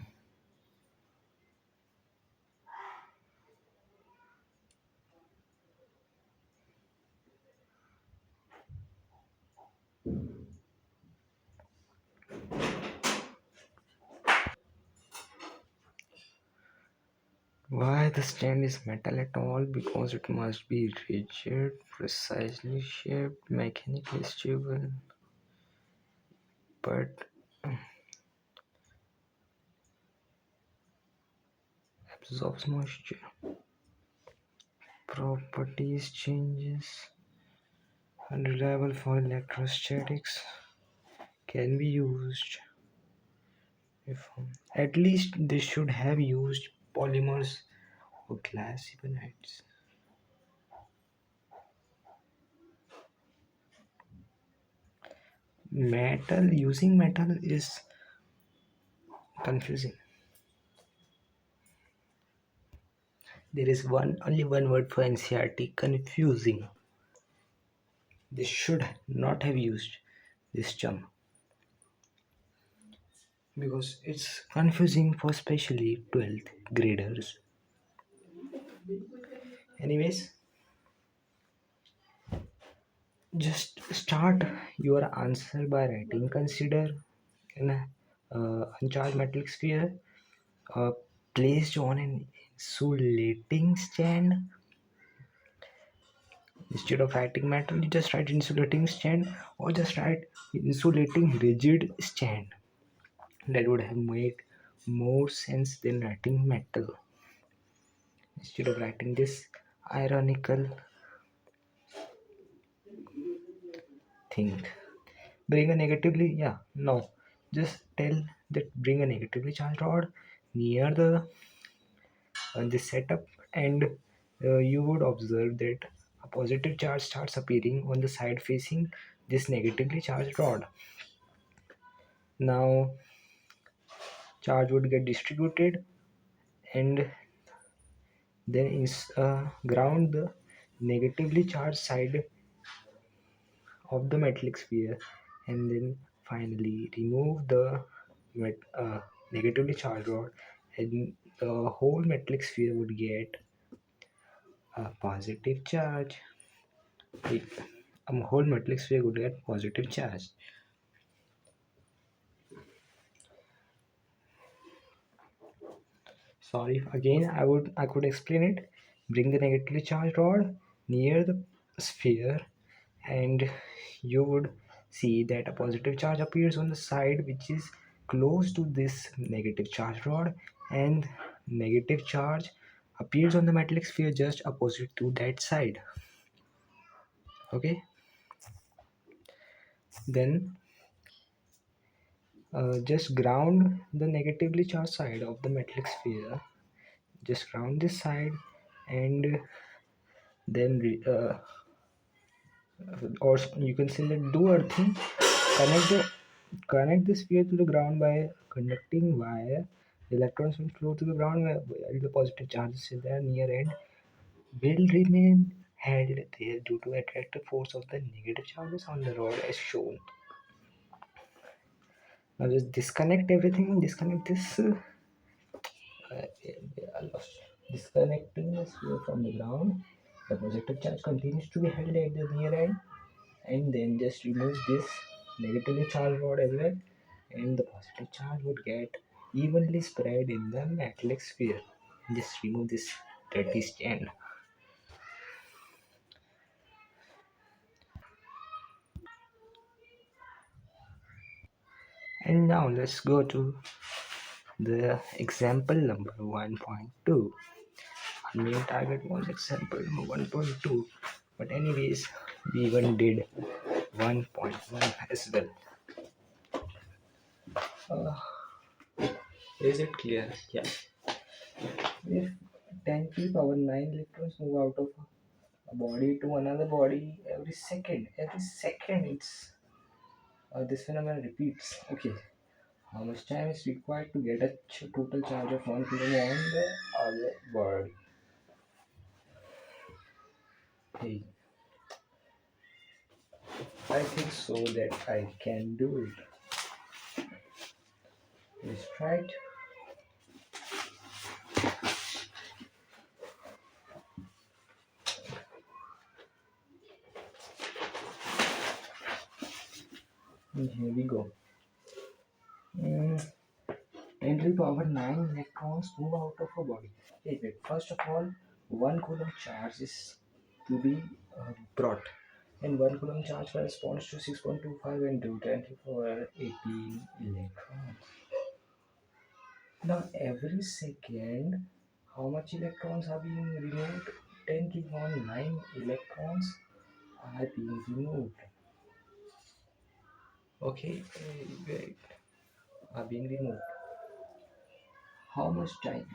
A: Why the stand is metal at all? Because it must be rigid, precisely shaped, mechanically stable, but absorbs moisture. Properties changes. Unreliable for electrostatics. Can be used if at least they should have used polymers or glass ebonites. Metal using metal is confusing. There is only one word for NCRT, confusing. They should not have used this term because it's confusing for especially 12th graders. Anyways, just start your answer by writing consider an uncharged metallic sphere uh, placed on an insulating stand. Instead of writing metal, you just write insulating stand or just write insulating rigid stand. That would have made more sense than writing metal. Instead of writing this ironical thing. Bring a negatively, yeah, no. Just tell that bring a negatively charged rod near the setup, and you would observe that a positive charge starts appearing on the side facing this negatively charged rod. Now charge would get distributed and then is ground the negatively charged side of the metallic sphere, and then finally remove the negatively charged rod, and the whole metallic sphere would get a positive charge. A whole metallic sphere would get positive charge. Sorry again, I could explain it. Bring the negatively charged rod near the sphere, and you would see that a positive charge appears on the side which is close to this negative charge rod, and negative charge appears on the metallic sphere just opposite to that side. Okay, then just ground the negatively charged side of the metallic sphere. Just ground this side, and then or you can say that do earthing. Connect the sphere to the ground by conducting wire. The electrons will flow to the ground while the positive charges in the near end will remain held there due to attractive force of the negative charges on the rod as shown. Now just disconnect everything. Disconnect this. I lost. Disconnecting the sphere from the ground. The positive charge continues to be held at the near end, and then just remove this negatively charged rod as well, and the positive charge would get evenly spread in the metallic sphere. Just remove this dirty stand. And now let's go to the example number 1.2. Our main target was example number 1.2, but anyways we even did 1.1 as well. uh, is it clear? Yeah. If 10 power 9 electrons move out of a body to another body every second it's this phenomenon repeats. Okay, how much time is required to get a total charge of 1 coulomb on the other body? Hey, I think so that I can do it. Let's try it. Here we go. Mm, 10 to the power 9 electrons move out of a body. Hey, wait. First of all, 1 coulomb charge is to be brought. And 1 coulomb charge corresponds to 6.25 into 10 to the power 18 electrons. Now, every second, how much electrons are being removed? 10 to the power 9 electrons are being removed. Okay, wait, are being removed. How much time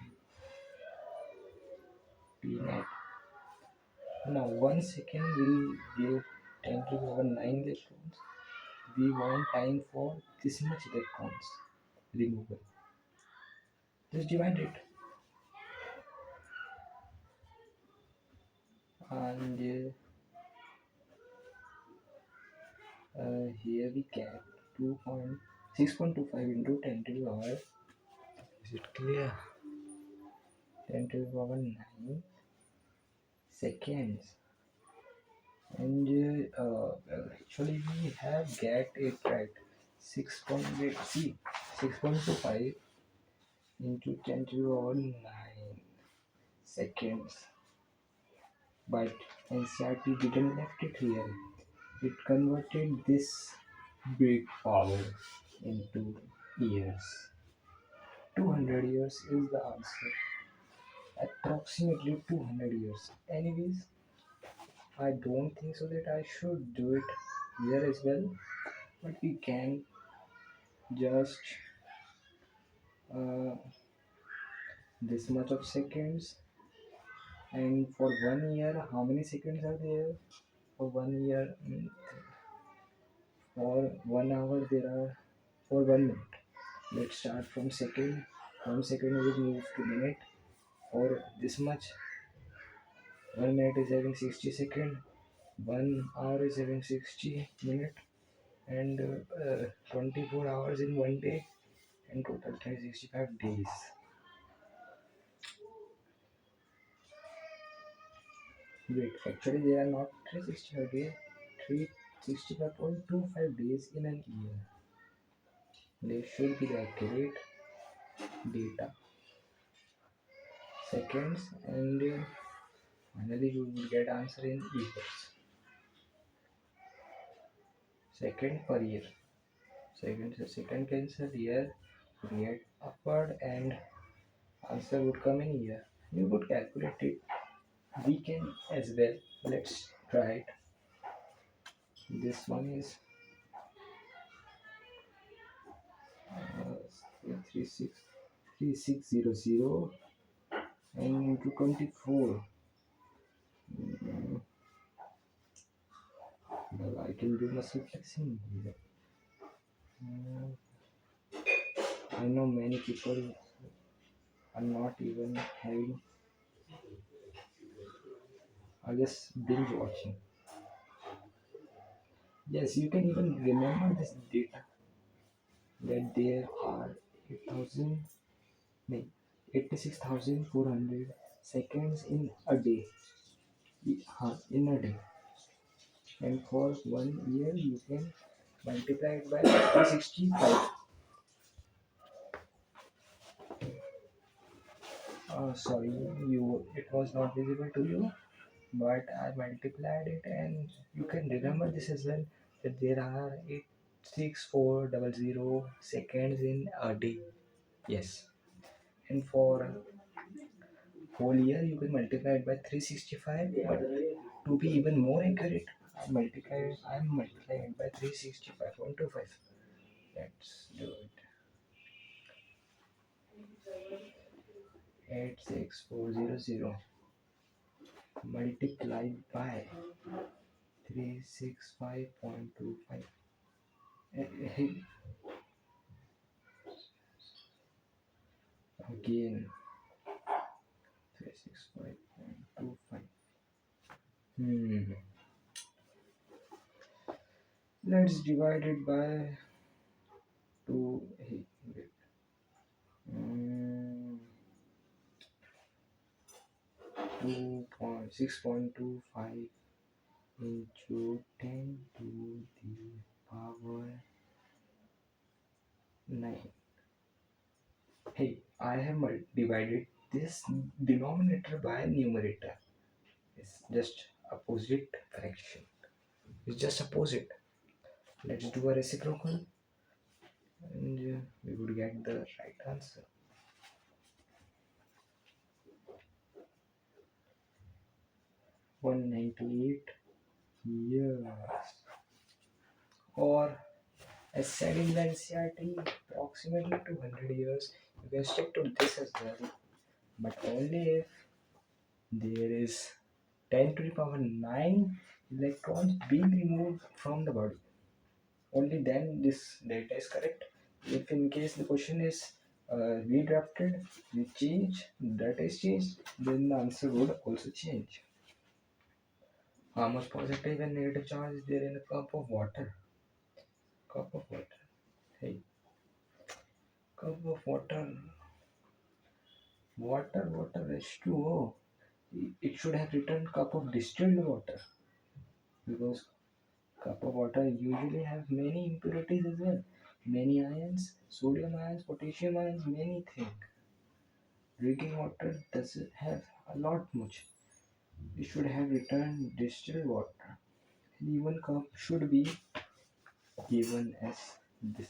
A: being at? Now, 1 second will give 10 to the power 9 electrons. We want time for this much electrons removal. Just divide it. And here we get 6.25 into 10 to the power. Is it clear? 10 to the power 9 seconds. And actually we have get it right. 6.8, see, 6.25 into 10 to the power 9 seconds. But NCRT didn't left it here. It converted this big power into years. 200 years is the answer. Approximately 200 years. Anyways, I don't think so that I should do it here as well. But we can just uh, this much of seconds. And for 1 year, how many seconds are there? For 1 year, for 1 hour, there are for 1 minute. Let's start from second. From second, we will move to minute. For this much, 1 minute is having 60 seconds. 1 hour is having 60 minutes, and 24 hours in 1 day, and total 365 days. Wait, actually there are not 365 days, 365.25 days in an year. There should be the accurate data. Seconds, and finally you will get answer in years. Second per year. Second cancel year, would get upward, and answer would come in year. You could calculate it. We can as well. Let's try it. This one is 3600 and into 24. Well, I can do muscle flexing here. I know many people are not even having, are just binge watching. Yes, you can even remember this data that there are 8,000, no, 86,400 seconds in a day. In a day. And for 1 year, you can multiply it by 365. Sorry, it was not visible to you, but I multiplied it, and you can remember this as well, that there are 86400 seconds in a day. Yes, and for whole year you can multiply it by 365. But to be even more accurate, I'm multiplying it by 365.25. Let's do it. 86400 multiplied by 365.25. Again, 365.25. Hmm. Let's divide it by 2. Hey, wait. Hmm. 6.25 into 10 to the power 9. Hey, I have divided this denominator by numerator. It's just opposite fraction. It's just opposite. Let's do a reciprocal and we would get the right answer. 198 years. Or as said in the NCRT, approximately 200 years. You can stick to this as well, but only if there is 10 to the power 9 electrons being removed from the body. Only then this data is correct. If in case the question is redrafted, we change, data is changed, then the answer would also change. How much positive and negative charge is there in a cup of water? Cup of water. Hey, cup of water. Water H2O. It should have written cup of distilled water because cup of water usually have many impurities as well. Many ions, sodium ions, potassium ions, many things. Drinking water doesn't have a lot much. It should have written distilled water. And even cup should be given as this.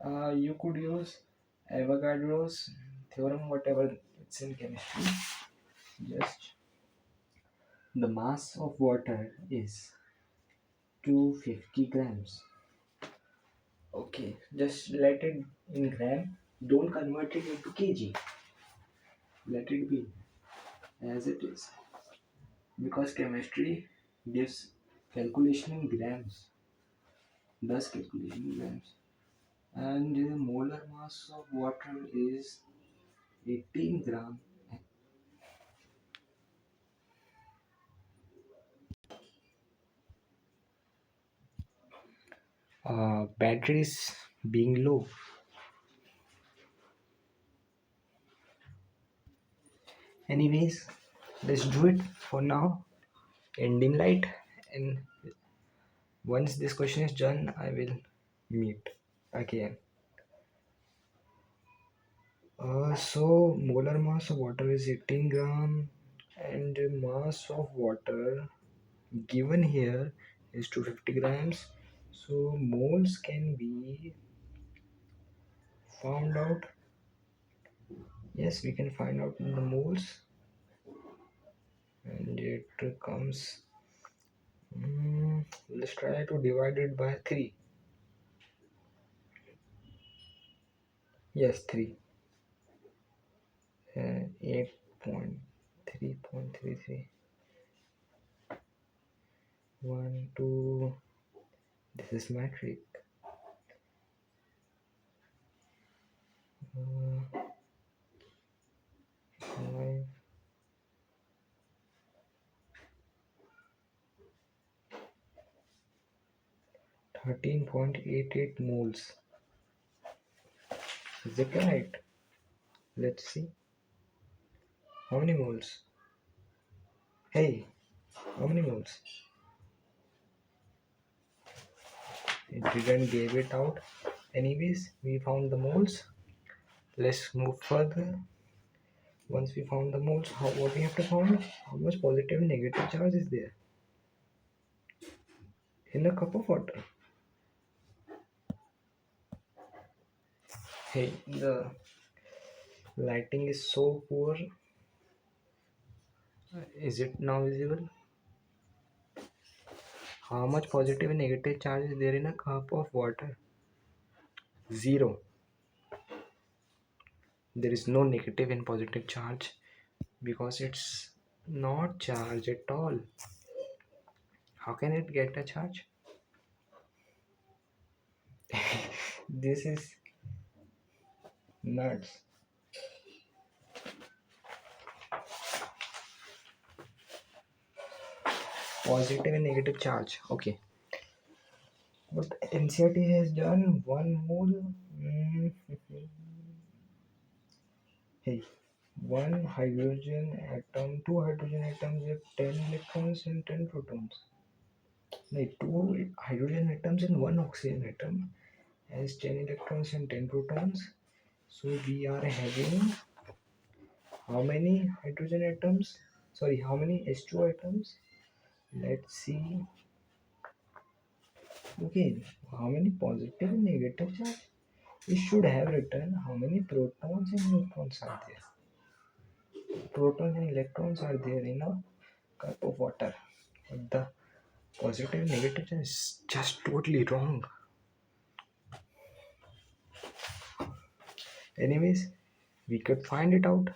A: You could use Avogadro's theorem, whatever it's in chemistry. Just the mass of water is 250 grams. Okay, just let it in gram. Don't convert it into kg. Let it be as it is. Because chemistry gives calculation in grams. Thus calculation in grams. And the molar mass of water is 18 gram. Batteries being low. Anyways, let's do it for now in dim light, and once this question is done I will meet again. So molar mass of water is 18 gram and the mass of water given here is 250 grams. So moles can be found out. Yes, we can find out in the moles, and it comes. Let's try to divide it by 3. Yes, 3. 8.3.33. 1, 2. This is metric. 5. 13.88 moles. Is it right? Let's see. How many moles? Hey, how many moles? It didn't give it out. Anyways, we found the moles. Let's move further. Once we found the moles, what we have to find? How much positive and negative charge is there in a cup of water? Hey, the lighting is so poor. Is it now visible? How much positive and negative charge is there in a cup of water? 0. There is no negative and positive charge because it's not charged at all. How can it get a charge? This is nuts. positive and negative charge. Okay, but NCRT has done one mole. Mm, hey, one hydrogen atom, two hydrogen atoms have 10 electrons and 10 protons. Like two hydrogen atoms and one oxygen atom has 10 electrons and 10 protons. So we are having how many hydrogen atoms? Sorry, how many H2 atoms? Let's see. Okay, how many positive and negative charge? We should have written how many protons and neutrons are there. Protons and electrons are there in a cup of water. But the positive and negative charge is just totally wrong. Anyways, we could find it out.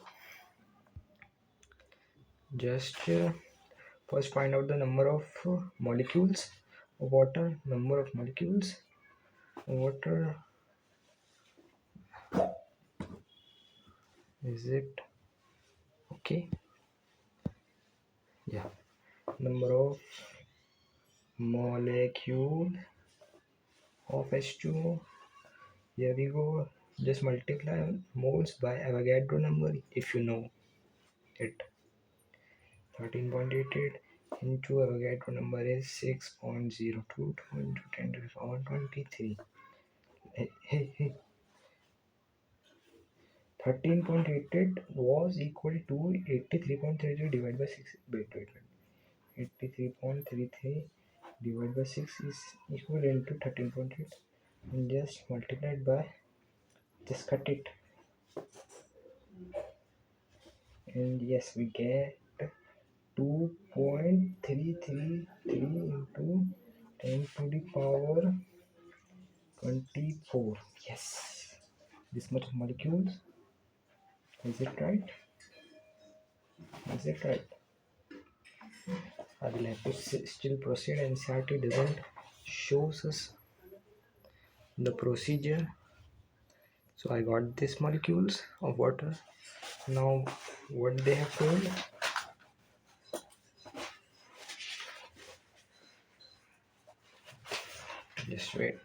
A: Just first find out the number of molecules of water. Number of molecules of water. Is it okay? Yeah. Number of molecule of H2O. Here we go. Just multiply moles by Avogadro number if you know it. 13.88 into Avogadro number is 6.022 into 10 to the power 23. Hey. 13.88 was equal to 83.33 divided by 6. Wait. 83.33 divided by 6 is equivalent to 13.8 and just multiplied by, just cut it, and yes, we get 2.333 into 10 to the power 24. Yes, this much of molecules. Is it right? Is it right? I will have to still proceed. NCRT doesn't shows us the procedure. So I got these molecules of water. Now what they have told, just wait.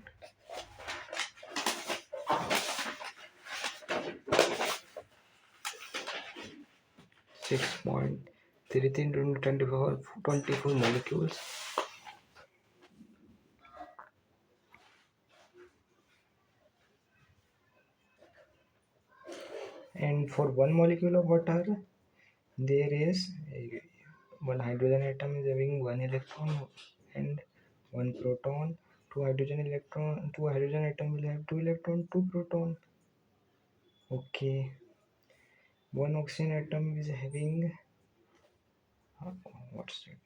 A: 6.33 into 24 molecules. And for one molecule of water, there is one hydrogen atom is having one electron and one proton. Two hydrogen atom will have two electron, two proton. Okay. One oxygen atom is having what's it?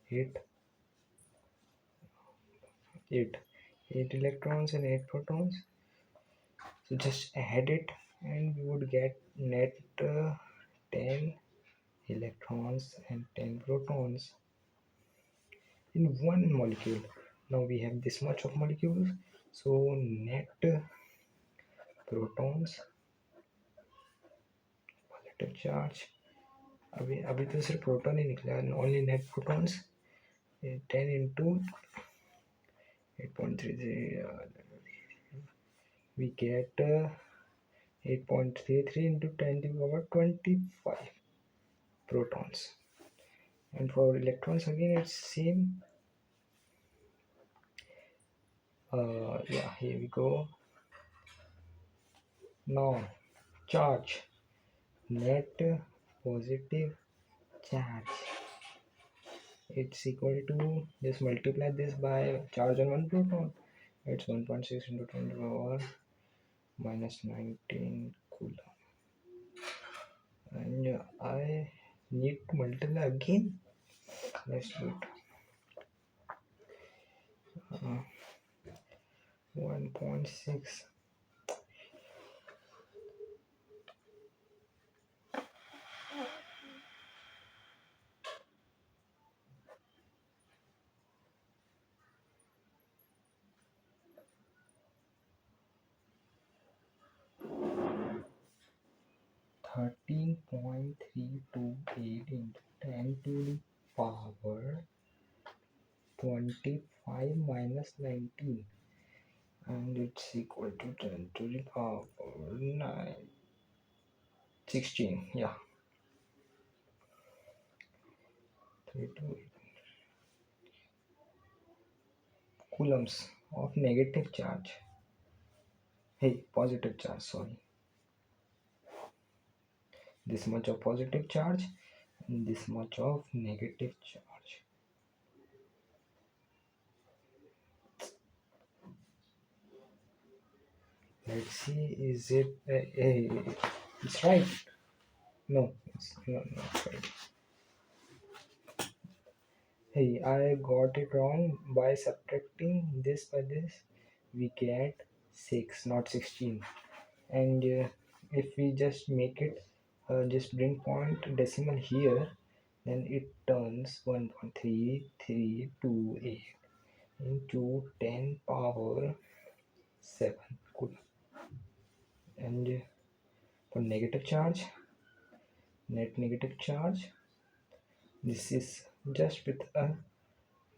A: Eight, eight, eight electrons and eight protons. So just add it, and we would get net 10 electrons and 10 protons in one molecule. Now we have this much of molecules, so net protons, positive charge, अभी तो सिर्फ proton ही निकला, only net protons. 10 into 8.33, we get 8.33 into 10 to the power 25 protons. And for electrons again it's same. Yeah, here we go. Now charge, net positive charge, it's equal to, just multiply this by charge on one proton. It's 1.6 into 10 to the power minus 19 coulomb. And I need to multiply again. Let's do it. 1.6. 13.328 into 10 to the power 25 minus 19, and it's equal to 10 to the power 9 16. Yeah, 3 to 8 coulombs of negative charge. Hey, positive charge, sorry. This much of positive charge and this much of negative charge. Let's see, is it it's right? No, it's not right. Hey, I got it wrong. By subtracting this by this, we get 6, not 16. And if we just make it, just bring point decimal here, then it turns 1.3328 into 10 power 7 cool. And for negative charge, net negative charge, this is just with a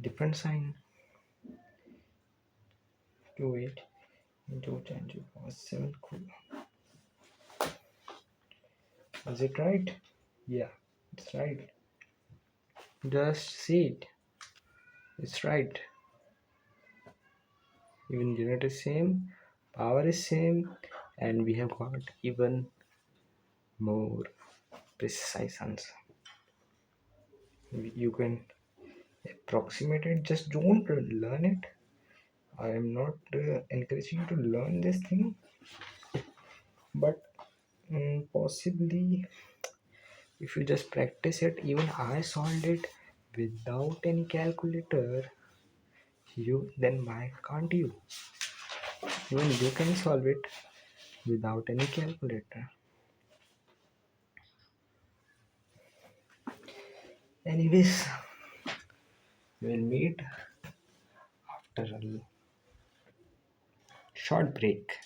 A: different sign. 28 into 10 to the power 7 cool. Is it right? Yeah, it's right. Just see it. It's right. Even unit is same, power is same, and we have got even more precise answer. You can approximate it, just don't learn it. I am not encouraging you to learn this thing, but possibly if you just practice it. Even I solved it without any calculator. You, then why can't you? Even you can solve it without any calculator. Anyways, we'll meet after a short break.